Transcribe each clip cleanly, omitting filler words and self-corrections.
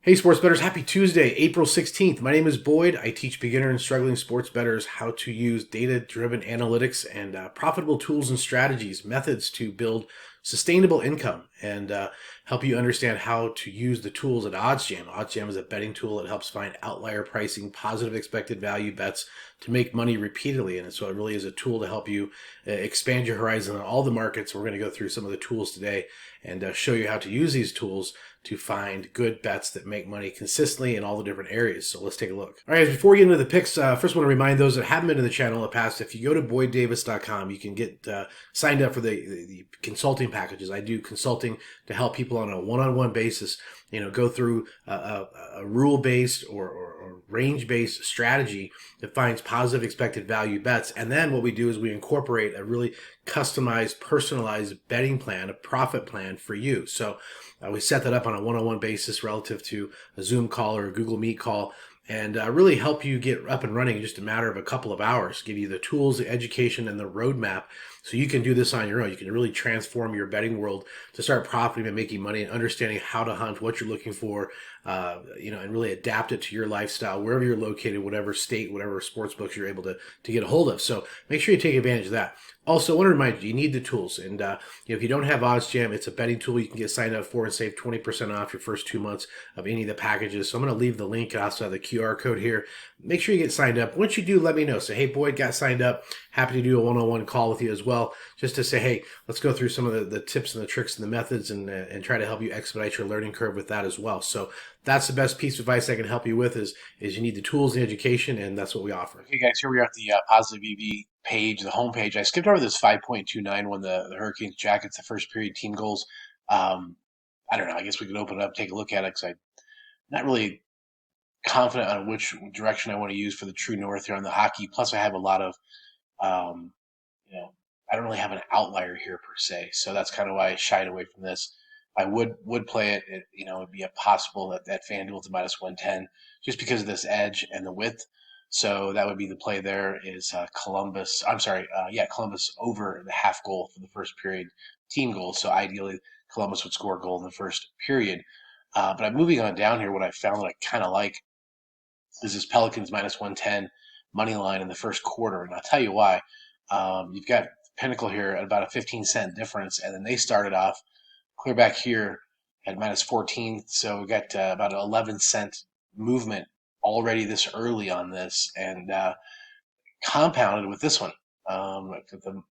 Hey, sports bettors, happy Tuesday, April 16th. My name is Boyd. I teach beginner and struggling sports bettors how to use data driven analytics and profitable tools and strategies, methods to build sustainable income and help you understand how to use the tools at OddsJam. OddsJam is a betting tool that helps find outlier pricing, positive expected value bets to make money repeatedly. And so it really is a tool to help you expand your horizon on all the markets. We're going to go through some of the tools today and show you how to use these tools to find good bets that make money consistently in all the different areas. So let's take a look. All right, guys, before we get into the picks, first I want to remind those that haven't been to the channel in the past, if you go to boyddavis.com, you can get signed up for the consulting packages. I do consulting to help people on a one-on-one basis, go through a rule-based or range-based strategy that finds positive expected value bets. And then what we do is we incorporate a really customized, personalized betting plan, a profit plan for you. So we set that up on a one-on-one basis relative to a Zoom call or a Google Meet call, and really help you get up and running in just a matter of a couple of hours, give you the tools, the education, and the roadmap so you can do this on your own. You can really transform your betting world to start profiting and making money and understanding how to hunt, what you're looking for, and really adapt it to your lifestyle, wherever you're located, whatever state, whatever sports books you're able to get a hold of. So make sure you take advantage of that. Also, I want to remind you, you need the tools. And if you don't have OddsJam, it's a betting tool you can get signed up for and save 20% off your first 2 months of any of the packages. So I'm going to leave the link. I also have the QR code here. Make sure you get signed up. Once you do, let me know. Say, hey, Boyd, got signed up. Happy to do a one-on-one call with you as well, just to say, hey, let's go through some of the tips and the tricks and the methods and try to help you expedite your learning curve with that as well. So that's the best piece of advice I can help you with is you need the tools and the education, and that's what we offer. Okay, guys, here we are at the positive EV page, the home page. I skipped over this 5.29 when the Hurricanes Jackets, the first period team goals. I don't know. I guess we could open it up, take a look at it because I'm not really confident on which direction I want to use for the true north here on the hockey. Plus, I have a lot of, um, I don't really have an outlier here per se. So that's kind of why I shied away from this. I would play it, it'd be a possible that FanDuel to minus 110 just because of this edge and the width. So that would be the play there is Columbus. I'm sorry, Columbus over the half goal for the first period team goal. So ideally, Columbus would score a goal in the first period. But I'm moving on down here. What I found that I kind of like is this Pelicans minus 110 money line in the first quarter. And I'll tell you why. You've got Pinnacle here at about a 15-cent difference, and then they started off clear back here at minus 14. So we got about an 11-cent movement already this early on this, and compounded with this one. The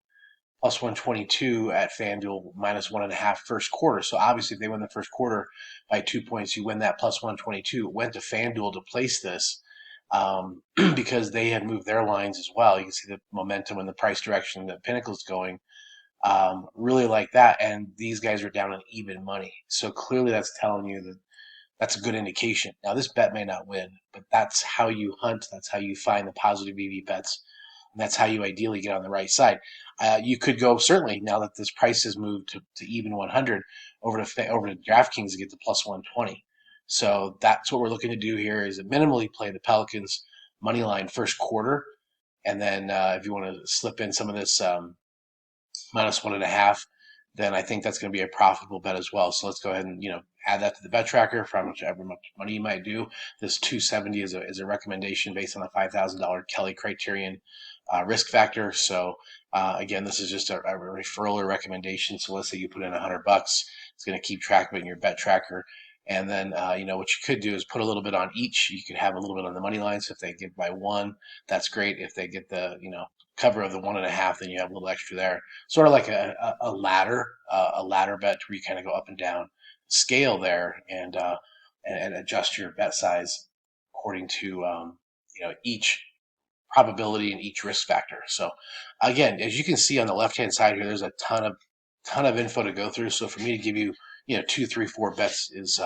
plus 122 at FanDuel, minus 1.5 first quarter. So obviously, if they win the first quarter by 2 points, you win that plus 122. It went to FanDuel to place this because they had moved their lines as well. You can see the momentum and the price direction that Pinnacle's going. Really like that. And these guys are down on even money. So clearly that's telling you that that's a good indication. Now, this bet may not win, but that's how you hunt. That's how you find the positive EV bets. And that's how you ideally get on the right side. You could go, certainly, now that this price has moved to even 100, over to DraftKings to get to plus 120. So that's what we're looking to do here is minimally play the Pelicans money line first quarter. And then if you want to slip in some of this minus 1.5, then I think that's going to be a profitable bet as well. So let's go ahead and add that to the bet tracker for however much money you might do. This 270 is a recommendation based on a $5,000 Kelly criterion risk factor. So again, this is just a referral or recommendation. So let's say you put in $100, it's going to keep track of it in your bet tracker. And then, what you could do is put a little bit on each. You could have a little bit on the money line. So if they get by one, that's great. If they get the, cover of the 1.5, then you have a little extra there. Sort of like a ladder bet where you kind of go up and down scale there and adjust your bet size according to, each probability and each risk factor. So again, as you can see on the left-hand side here, there's a ton of info to go through. So for me to give you, 2, 3, 4 bets is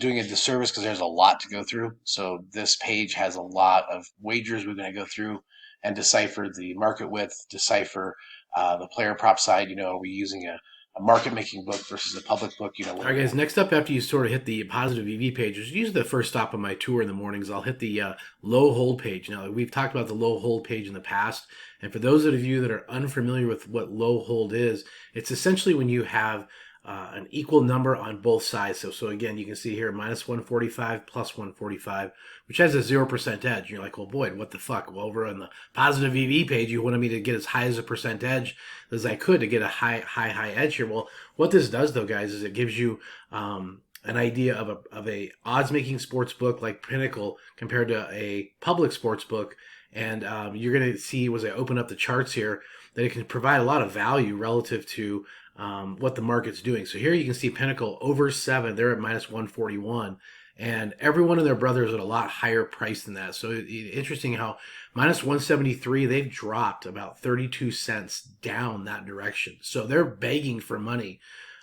doing a disservice because there's a lot to go through. So this page has a lot of wagers we're going to go through and decipher the market width, decipher the player prop side. Are we using a market making book versus a public book? All right, guys, next up after you sort of hit the positive EV page, which is usually the first stop on my tour in the mornings, I'll hit the low hold page. Now, we've talked about the low hold page in the past, and for those of you that are unfamiliar with what low hold is, it's essentially when you have an equal number on both sides. So again, you can see here minus 145, plus 145, which has a 0% edge. You're like, well, Boyd, what the fuck? Well, over on the positive EV page, you wanted me to get as high as a percent edge as I could to get a high edge here. Well, what this does though, guys, is it gives you an idea of a odds making sports book like Pinnacle compared to a public sports book. And you're going to see as I open up the charts here that it can provide a lot of value relative to what the market's doing. So here you can see Pinnacle over 7. They're at minus 141. And every one of their brothers at a lot higher price than that. So interesting how minus 173, they've dropped about 32 cents down that direction. So they're begging for money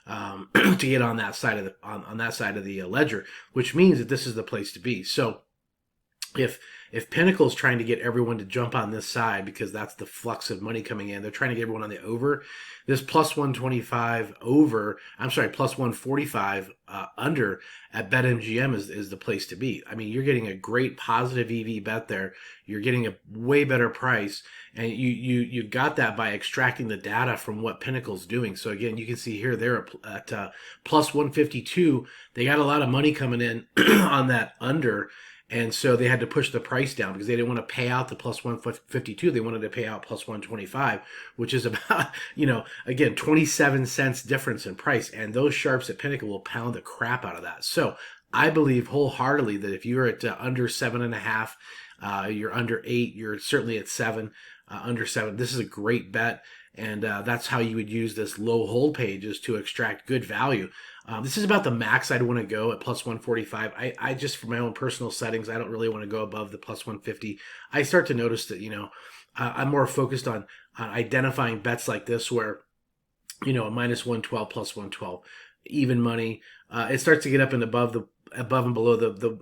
to get on that side of the on that side of the ledger, which means that this is the place to be. So if Pinnacle's trying to get everyone to jump on this side because that's the flux of money coming in, they're trying to get everyone on the over. This plus 125 over, plus 145 under at BetMGM is the place to be. I mean, you're getting a great positive EV bet there. You're getting a way better price, and you got that by extracting the data from what Pinnacle's doing. So again, you can see here they're at plus 152. They got a lot of money coming in on that under. And so they had to push the price down because they didn't want to pay out the plus 152. They wanted to pay out plus 125, which is about, again, 27 cents difference in price. And those sharps at Pinnacle will pound the crap out of that. So I believe wholeheartedly that if you're at under 7.5, you're under 8, you're certainly at 7, under 7. This is a great bet. And that's how you would use this low hold pages to extract good value. This is about the max I'd want to go at plus 145. I just, for my own personal settings, I don't really want to go above the plus 150. I start to notice that, I'm more focused on identifying bets like this where, a minus 112, plus 112, even money. It starts to get up and above and below the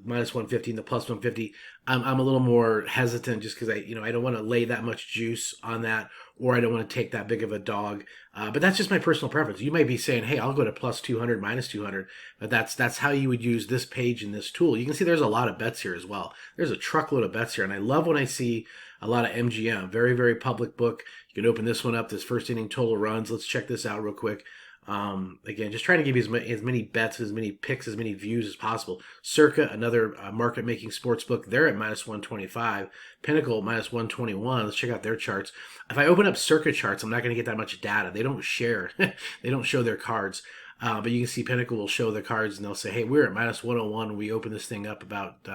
minus 150 and the plus 150. I'm a little more hesitant just because I don't want to lay that much juice on that, or I don't want to take that big of a dog. But that's just my personal preference. You might be saying, hey, I'll go to plus 200, minus 200. But that's how you would use this page and this tool. You can see there's a lot of bets here as well. There's a truckload of bets here. And I love when I see a lot of MGM. Very, very public book. You can open this one up, this first inning total runs. Let's check this out real quick. Again, just trying to give you as many bets, as many picks, as many views as possible. Circa, another market-making sports book, they're at minus 125. Pinnacle, minus 121. Let's check out their charts. If I open up Circa charts, I'm not going to get that much data. They don't share. They don't show their cards. But you can see Pinnacle will show the cards and they'll say, hey, we're at minus 101. We opened this thing up about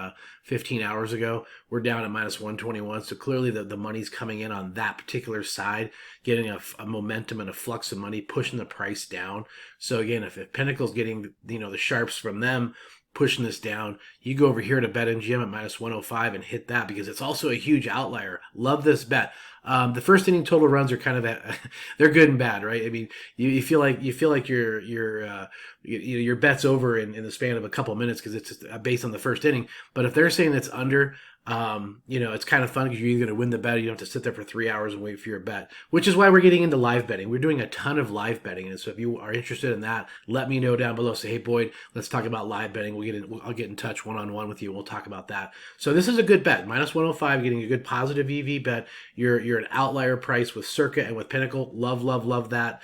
15 hours ago. We're down at minus 121. So clearly the money's coming in on that particular side, getting a momentum and a flux of money, pushing the price down. So again, if Pinnacle's getting, the sharps from them, pushing this down, you go over here to BetMGM at minus 105 and hit that because it's also a huge outlier. Love this bet. The first inning total runs are kind of they're good and bad, right? I mean, you feel like your bet's over in the span of a couple of minutes because it's based on the first inning. But if they're saying it's under, it's kind of fun because you're either going to win the bet or you don't have to sit there for 3 hours and wait for your bet, which is why we're getting into live betting. We're doing a ton of live betting. And so if you are interested in that, let me know down below. Say, hey, Boyd, let's talk about live betting. I'll get in touch one-on-one with you and we'll talk about that. So this is a good bet. Minus 105, getting a good positive EV bet. You're an outlier price with Circa and with Pinnacle. Love that.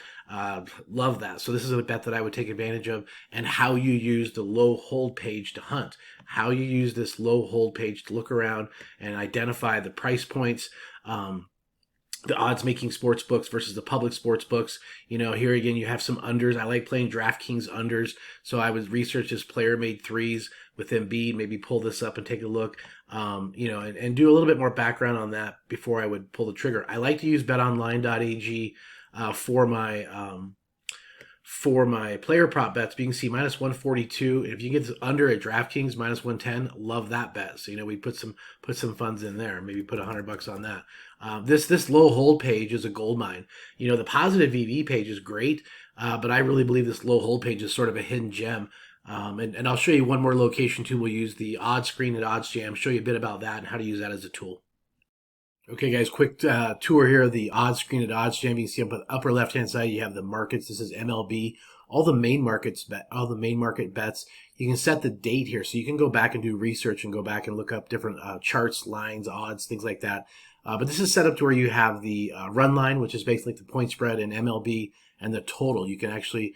Love that. So this is a bet that I would take advantage of, and how you use the low hold page to hunt, how you use this low hold page to look around and identify the price points, the odds making sports books versus the public sports books. Here again, you have some unders. I like playing DraftKings unders. So I would research this player made threes with Embiid, maybe pull this up and take a look, and do a little bit more background on that before I would pull the trigger. I like to use betonline.ag for my player prop bets. But you can see minus 142. If you get this under at DraftKings, minus 110, love that bet. So we put some funds in there. Maybe put $100 on that. This low hold page is a gold mine. The positive EV page is great, but I really believe this low hold page is sort of a hidden gem. And I'll show you one more location too. We'll use the odds screen at OddsJam. Show you a bit about that and how to use that as a tool. Okay, guys, quick tour here of the odds screen at OddsJam. You can see up on the upper left-hand side, you have the markets. This is MLB. All the main market bets. You can set the date here, so you can go back and do research and go back and look up different charts, lines, odds, things like that. But this is set up to where you have the run line, which is basically the point spread in MLB, and the total. You can actually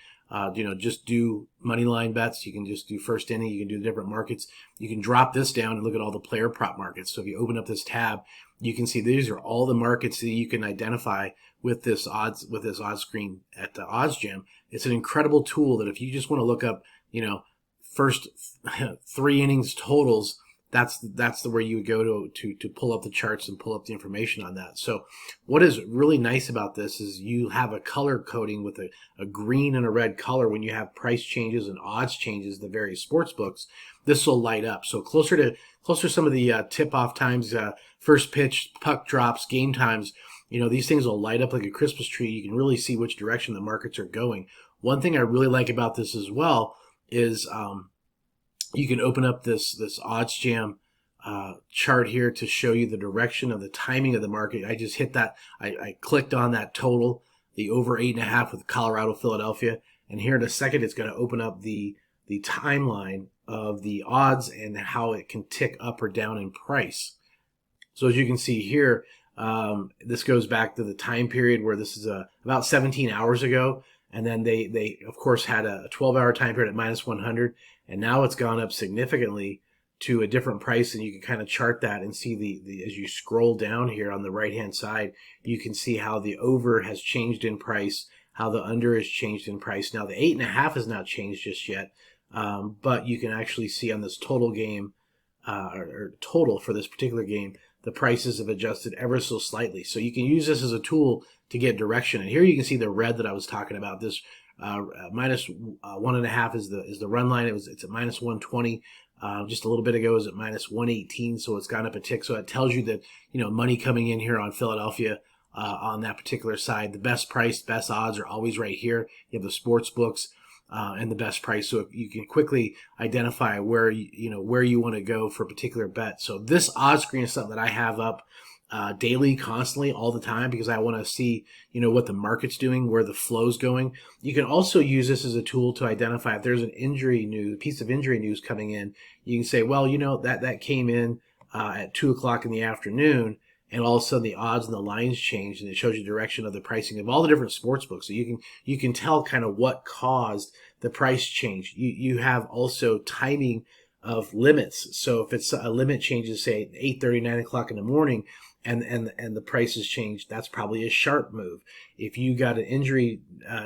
just do money line bets. You can just do first inning. You can do different markets. You can drop this down and look at all the player prop markets. So if you open up this tab, you can see these are all the markets that you can identify with this odds screen at the Odds Gym. It's an incredible tool that if you just want to look up, first 3 innings totals, that's the where you would go to pull up the charts and pull up the information on that. So what is really nice about this is you have a color coding with a green and a red color. When you have price changes and odds changes, the various sports books, this will light up. So closer to some of the tip-off times, first pitch, puck drops, game times, these things will light up like a Christmas tree. You can really see which direction the markets are going. One thing I really like about this as well is you can open up this Odds Jam chart here to show you the direction of the timing of the market. I just hit that. I clicked on that total, the over 8.5 with Colorado, Philadelphia. And here in a second, it's going to open up the timeline of the odds and how it can tick up or down in price. So as you can see here, this goes back to the time period where this is about 17 hours ago. And then they of course had a 12-hour time period at minus 100. And now it's gone up significantly to a different price. And you can kind of chart that and see the as you scroll down here on the right-hand side, you can see how the over has changed in price, how the under has changed in price. Now the 8.5 has not changed just yet. But you can actually see on this total game, or total for this particular game, the prices have adjusted ever so slightly. So you can use this as a tool to get direction. And here you can see the red that I was talking about. This minus 1.5 is the run line. It's at minus 120. Just a little bit ago it was at minus 118. So it's gone up a tick. So it tells you that money coming in here on Philadelphia. On that particular side, the best price, best odds are always right here. You have the sports books. And the best price, so you can quickly identify where you want to go for a particular bet. So this odds screen is something that I have up daily, constantly, all the time, because I want to see what the market's doing, where the flow's going. You can also use this as a tool to identify if there's an piece of injury news coming in. You can say, well, that came in at 2:00 in the afternoon. And all of a sudden the odds and the lines change, and it shows you direction of the pricing of all the different sports books. So you can tell kind of what caused the price change. You have also timing of limits. So if it's a limit changes, say 8:30, 9:00 in the morning, and the prices change, that's probably a sharp move. If you got an injury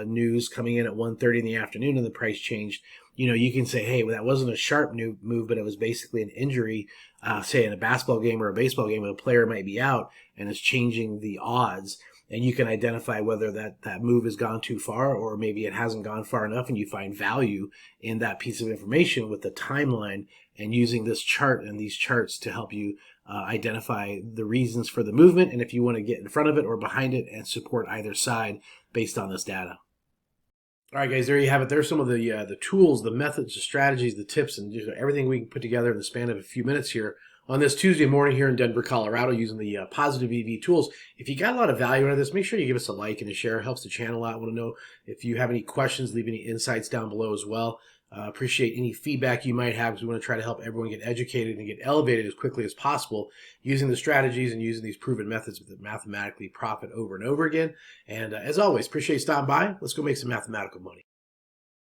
news coming in at 1:30 in the afternoon and the price changed, you can say, hey, well, that wasn't a sharp move, but it was basically an injury, say in a basketball game or a baseball game where a player might be out and it's changing the odds. And you can identify whether that move has gone too far or maybe it hasn't gone far enough, and you find value in that piece of information with the timeline and using this chart and these charts to help you identify the reasons for the movement, and if you want to get in front of it or behind it and support either side based on this data. All right, guys, there you have it. There's some of the tools, the methods, the strategies, the tips, and everything we can put together in the span of a few minutes here on this Tuesday morning here in Denver, Colorado, using the Positive EV tools. If you got a lot of value out of this, make sure you give us a like and a share. It helps the channel out. I want to know if you have any questions, leave any insights down below as well. Appreciate any feedback you might have, because we want to try to help everyone get educated and get elevated as quickly as possible using the strategies and using these proven methods that mathematically profit over and over again. And as always, appreciate you stopping by. Let's go make some mathematical money.